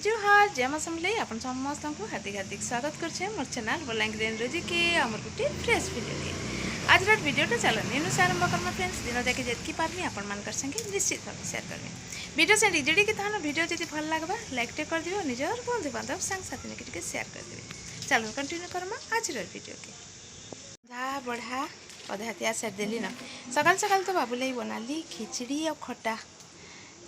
जोहार जय मां समले अपन समस्त को हार्दिक हार्दिक स्वागत करछे मोर चैनल बलांगीर एनर्जी के हमर गुटे फ्रेश वीडियो आज रात वीडियोटा चलो नीनु से आरंभ करना फ्रेंड्स दिन जाके जेतकी पारमी अपन मानकर संगे निश्चित भाव शेयर करबे वीडियो से डिजडी के थानो वीडियो जदि भल लागबा लाइक टे कर दियो निजर बंधु बांधव संग साथी ने के शेयर कर देबे चलो कंटिन्यू करमा आज रात वीडियो के जा बढ़ा अधा हतिया सेट देली ना सकाल सकाल तो बाबूलाई बनाली खिचड़ी और खटा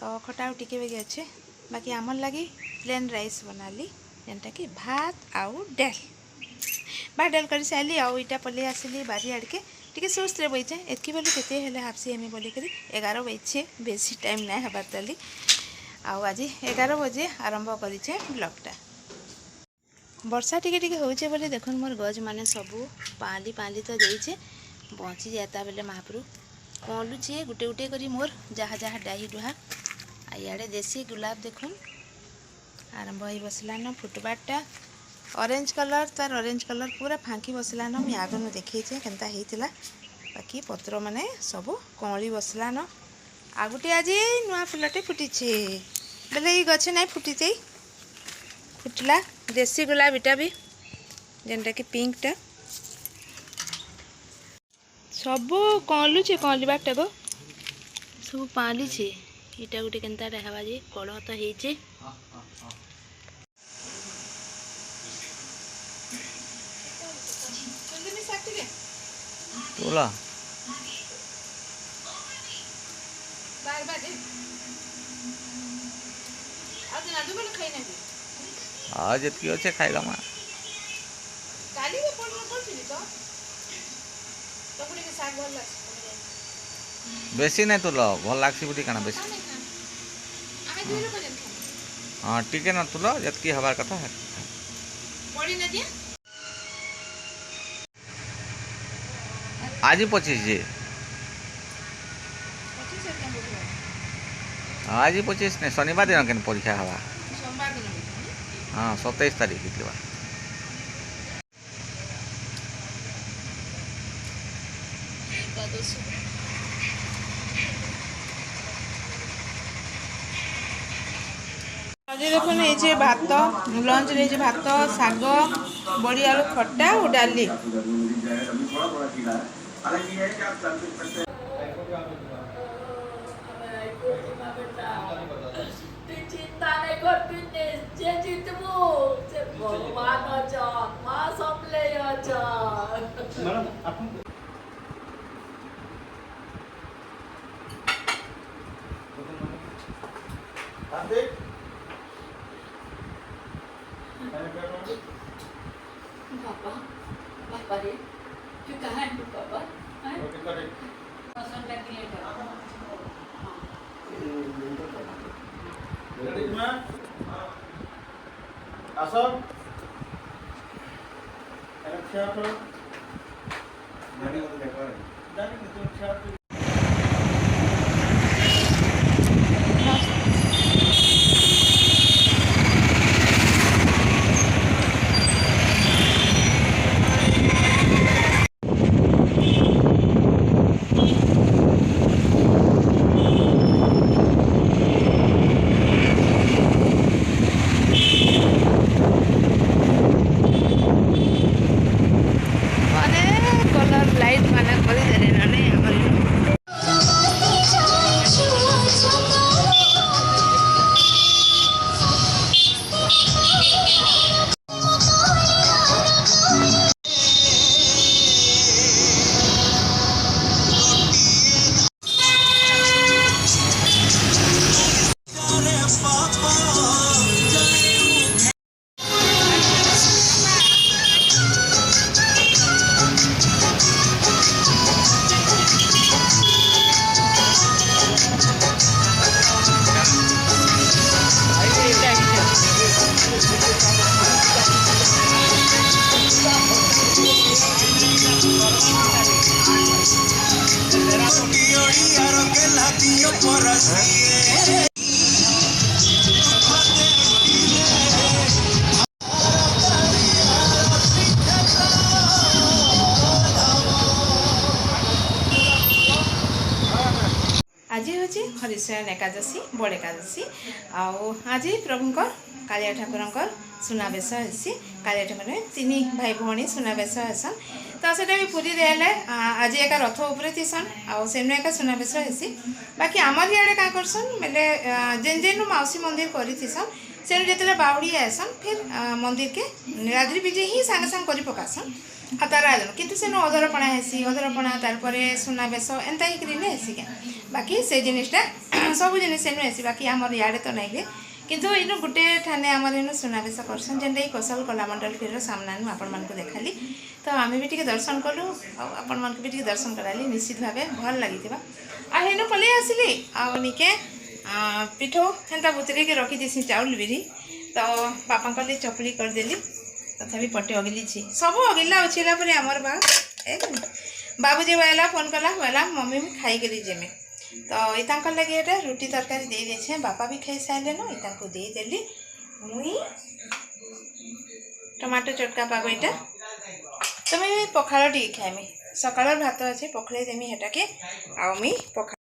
तो खटा टिके बेगे अच्छे बाकी आमर लगी प्लेन राइस बनाली जेनटा कि भात आउ डाल कर सारी आईटा पलि आसली बारी आड़के टी सुस्थ बचे एतकी बोली के हाफसी हमें बोलिक 11 बजे बेसी टाइम ना हबार ताली आज 11 बजे आरंभ करे ब्लॉगटा वर्षा टिके होचे बोले देखो मोर गज माने सबू पाली पाली तो देचे बची जाता बेले महाप्रभु कलुचे गुटे गुटे करी मोर जहाँ जहाँ डाही डुहा इे देसी गुलाब देखुन आरंभ हो बसलान फुटबाटा ऑरेंज कलर तार ऑरेंज कलर पूरा फांकी बसलान मुझे आगन देखी केनता होता बाकी पत्र माने सब कली बसलान आ गोटे आज नुआ फुलटे फुटीचे बेले ये गछ ना फुटीचे फुटला देसी गुलाब इटा भी जेनटा कि पिंकटा सब कलुचे कलिबाटा गो सब पालीचे इटा गोटे केनता देखा जे कलह तो होचे तोला आज एतकी अच्छे खाएगा माँ बेसी नहीं तुल भल लगसी बुटी काना बेसी हाँ टिके ना तुल जतकी हबार कथा है आज 25 जे आज 25 नहीं शनिवार दिन के परीक्षा हवा हाँ 27 तारीख की आज देखो ये भात लंच रे भात शाग बड़ी आलू खट्टा और डाली चिंता नहीं कर जे जीतबो से भगवान अचन मां समले अचन मैडम अपन देख पापा पापा रे तू कहां है पापा पसंद करके ले आसो अच्छा तो गाड़ी को देखो गाड़ी को अच्छा लाइट माना कर दे ना नहीं ऋषयन एकादशी बड़ एकादशी आज प्रभुंकर कालिया ठाकुरंकर सुनावेश हेसी कालिया ठाकुर 3 भाई भौणी सुनावेश हेसन तो सेटा भी पुरी रे आज एक रथ उपरे थीसन आने एक सुनावेश हेसी बाकी आमर इे क्या करसन बोले जेन जेन मौसी मंदिर करीसन से जो बाउड़ी आसन फिर मंदिर के नीलाद्री विजय ही सांगे सांग कर पकासन आ तार आयोजन कितु से अधरपणा हेसी अधरपणा तार सुनावेश एंता ही हेसी क्या बाकी से जिनटा सब जिनिस सेनु हेसी बाकी आमर इे तो नहीं किंतु इन गोटे ठाने आमर इन सुनावेश करसन जेनटा कौशल कलामंडल फिर सामना आपण मान देखाली तो आम भी टे दर्शन कलु आपण मान भी टे दर्शन कराली निश्चित भाव भल लगी आनु पलि आसली आनिके पिठो हेन्ता बुतरे के रखी देसी चाउल बिरी तो बापा लिए चकुली करदेली तथापि पटे अगिली सब अगिला उछला पर आमर बाबूजी वाला फोन कला बोला मम्मी भी खाई गली जेमे तो इतांक लगे ये रुटी तरकारी दे देछे बापा भी खाई सारे न इता को दे देली मुई टमाटो चटका पागो इटा तो मैं पखाड़ टी खाइमी सकाळ भात अच्छे पखड़े देमी हेटा के आ मी पखाड़